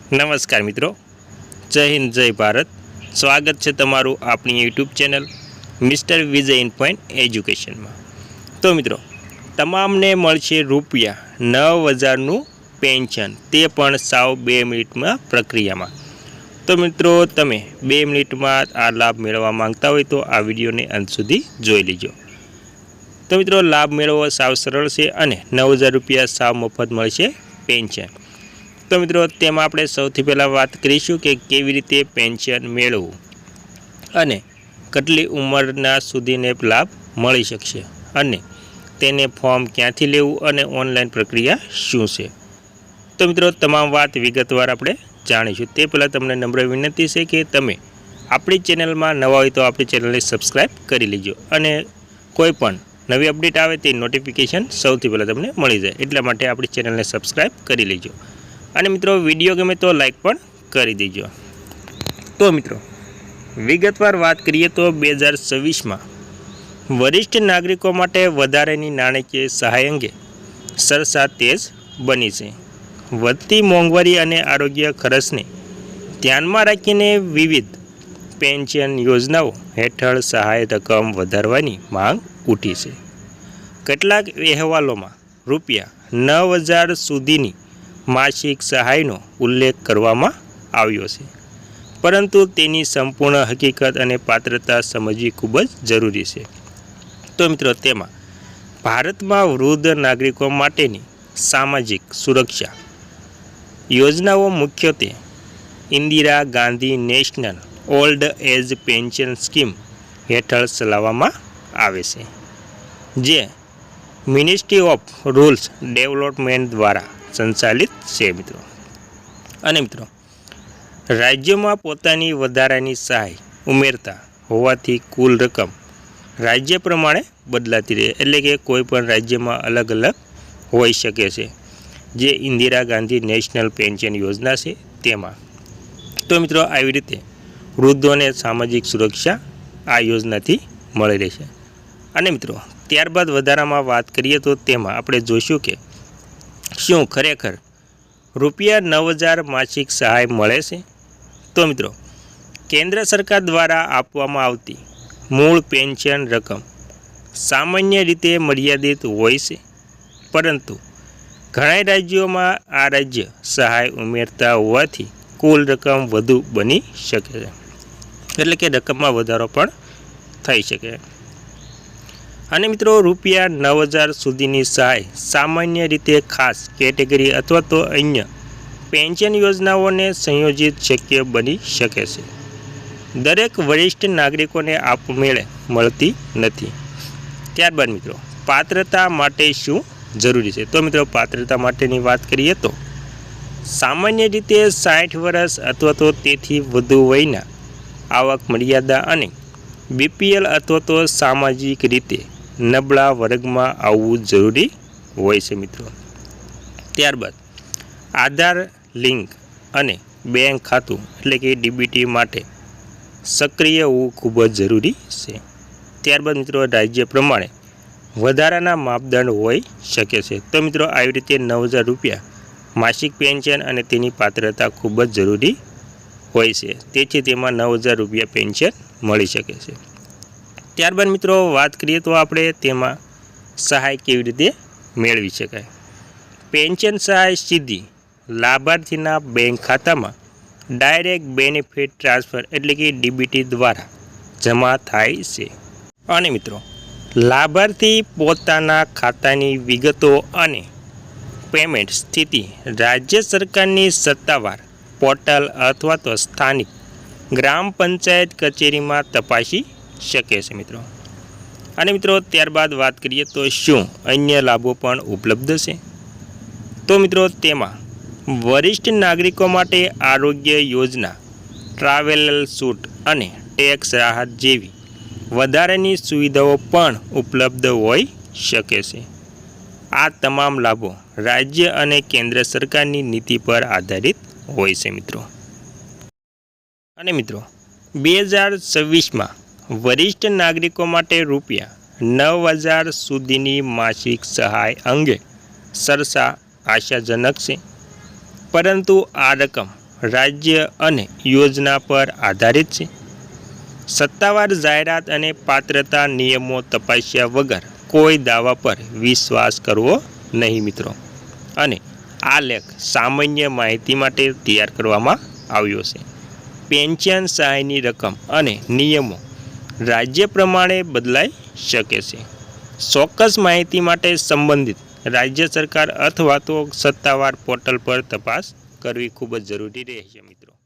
નમસ્કાર મિત્રો, જય હિન્દ જય ભારત। સ્વાગત છે તમારું આપણી YouTube channel mister Vijay in point એજ્યુકેશનમાં। તો મિત્રો, તમામને મળશે ₹9,000નું પેન્શન, તે પણ સાવ 2 મિનિટમાં પ્રક્રિયામાં। તો મિત્રો, તમે 2 મિનિટમાં આ લાભ મેળવવા માંગતા હોય તો આ વિડીયોને અંત સુધી જોઈ લેજો। તો મિત્રો, લાભ મેળવવો સાવ સરળ છે અને ₹9,000 સાવ મફત મળશે પેન્શન। તો મિત્રો, તેમાં આપણે સૌથી પહેલાં વાત કરીશું કે કેવી રીતે પેન્શન મેળવવું અને કેટલી ઉંમરના સુધીને લાભ મળી શકશે અને તેને ફોર્મ ક્યાંથી લેવું અને ઓનલાઈન પ્રક્રિયા શું છે। તો મિત્રો, તમામ વાત વિગતવાર આપણે જાણીશું। તે પહેલાં તમને નમ્ર વિનંતી છે કે તમે આપણી ચેનલમાં નવા હોય તો આપણી ચેનલને સબસ્ક્રાઈબ કરી લેજો અને કોઈ પણ નવી અપડેટ આવે તે નોટિફિકેશન સૌથી પહેલાં તમને મળી જાય, એટલા માટે આપણી ચેનલને સબસ્ક્રાઈબ કરી લેજો અને મિત્રો, વિડીયો ગમે તો લાઈક પણ કરી દેજો। તો મિત્રો, વિગતવાર વાત કરીએ તો 2026માં વરિષ્ઠ નાગરિકો માટે વધારાની નાણાકીય સહાય અંગે ચર્ચા તેજ બની છે। વધતી મોંઘવારી અને આરોગ્ય ખર્ચને ધ્યાનમાં રાખીને વિવિધ પેન્શન યોજનાઓ હેઠળ સહાય રકમ વધારવાની માંગ ઉઠી છે। કેટલાક અહેવાલોમાં ₹9,000 સુધીની માસિક સહાયનો ઉલ્લેખ કરવામાં આવ્યો છે, પરંતુ તેની સંપૂર્ણ હકીકત અને પાત્રતા સમજવી ખૂબ જ જરૂરી છે। તો મિત્રો, તેમાં ભારતમાં વૃદ્ધ નાગરિકો માટેની સામાજિક સુરક્ષા યોજનાઓ મુખ્યત્વે Indira Gandhi national old age pension scheme હેઠળ ચલાવવામાં આવે છે, જે મિનિસ્ટ્રી ઓફ રૂરલ ડેવલપમેન્ટ દ્વારા સંચાલિત છે મિત્રો। અને મિત્રો, રાજ્યોમાં પોતાની વધારાની સહાય ઉમેરતા હોવાથી કુલ રકમ રાજ્ય પ્રમાણે બદલાતી રહે, એટલે કે કોઈ પણ રાજ્યમાં અલગ અલગ હોઈ શકે છે, જે ઇન્દિરા ગાંધી નેશનલ પેન્શન યોજના છે તેમાં। તો મિત્રો, આવી રીતે વૃદ્ધોને સામાજિક સુરક્ષા આ યોજનાથી મળી રહેશે। અને મિત્રો, ત્યારબાદ વધારામાં વાત કરીએ તો તેમાં આપણે જોઈશું કે શું ખરેખર ₹9,000 માસિક સહાય મળે છે। તો મિત્રો, કેન્દ્ર સરકાર દ્વારા આપવામાં આવતી મૂળ પેન્શન રકમ સામાન્ય રીતે મર્યાદિત હોય છે, પરંતુ ઘણા રાજ્યોમાં આ રાજ્ય સહાય ઉમેરતા હોવાથી કુલ રકમ વધુ બની શકે છે, એટલે કે રકમમાં વધારો પણ થઈ શકે। અને મિત્રો, ₹9,000 સુધીની સહાય સામાન્ય રીતે ખાસ કેટેગરી અથવા તો અન્ય પેન્શન યોજનાઓને સંયોજિત શક્ય બની શકે છે। દરેક વરિષ્ઠ નાગરિકોને આપમેળે મળતી નથી। ત્યારબાદ મિત્રો, પાત્રતા માટે શું જરૂરી છે। તો મિત્રો, પાત્રતા માટેની વાત કરીએ તો સામાન્ય રીતે 60 વર્ષ અથવા તો તેથી વધુ વયના, આવક મર્યાદા અને BPL અથવા તો સામાજિક રીતે નબળા વર્ગમાં આવવું જરૂરી હોય છે મિત્રો। ત્યારબાદ આધાર લિંક અને બેંક ખાતું એટલે કે DBT માટે સક્રિય હોવું ખૂબ જ જરૂરી છે। ત્યારબાદ મિત્રો, રાજ્ય પ્રમાણે વધારાના માપદંડ હોઈ શકે છે। તો મિત્રો, આવી રીતે ₹9,000 માસિક પેન્શન અને તેની પાત્રતા ખૂબ જ જરૂરી હોય છે, તેથી તેમાં ₹9,000 પેન્શન મળી શકે છે। ત્યારબાદ મિત્રો, વાત કરીએ તો આપણે તેમાં સહાય કેવી રીતે મેળવી શકાય। પેન્શન સહાય સીધી લાભાર્થીના બેંક ખાતામાં ડાયરેક્ટ બેનિફિટ ટ્રાન્સફર એટલે કે DBT દ્વારા જમા થાય છે। અને મિત્રો, લાભાર્થી પોતાના ખાતાની વિગતો અને પેમેન્ટ સ્થિતિ રાજ્ય સરકારની સત્તાવાર પોર્ટલ અથવા તો સ્થાનિક ગ્રામ પંચાયત કચેરીમાં તપાસી શકે છે મિત્રો। અને મિત્રો, ત્યારબાદ વાત કરીએ તો શું અન્ય લાભો પણ ઉપલબ્ધ છે। તો મિત્રો, તેમાં વરિષ્ઠ નાગરિકો માટે આરોગ્ય યોજના, ટ્રાવેલ છૂટ અને ટેક્સ રાહત જેવી વધારાની સુવિધાઓ પણ ઉપલબ્ધ હોઈ શકે છે। આ તમામ લાભો રાજ્ય અને કેન્દ્ર સરકારની નીતિ પર આધારિત હોય છે મિત્રો। અને મિત્રો, 2026માં વરિષ્ઠ નાગરિકો માટે ₹9,000 સુધીની માસિક સહાય અંગે ચર્ચા આશાજનક છે, પરંતુ આ રકમ રાજ્ય અને યોજના પર આધારિત છે. સત્તાવાર જાહેરાત અને પાત્રતા નિયમો તપાસ્યા વગર કોઈ દાવા પર વિશ્વાસ કરવો નહીં મિત્રો. અને આ લેખ સામાન્ય માહિતી માટે તૈયાર કરવામાં આવ્યો છે. પેન્શન સહાયની રકમ અને નિયમો રાજ્ય પ્રમાણે બદલાઈ શકે છે. ચોક્કસ માહિતી માટે સંબંધિત રાજ્ય સરકાર અથવા તો સત્તાવાર પોર્ટલ પર તપાસ કરવી ખૂબ જ જરૂરી રહેશે મિત્રો.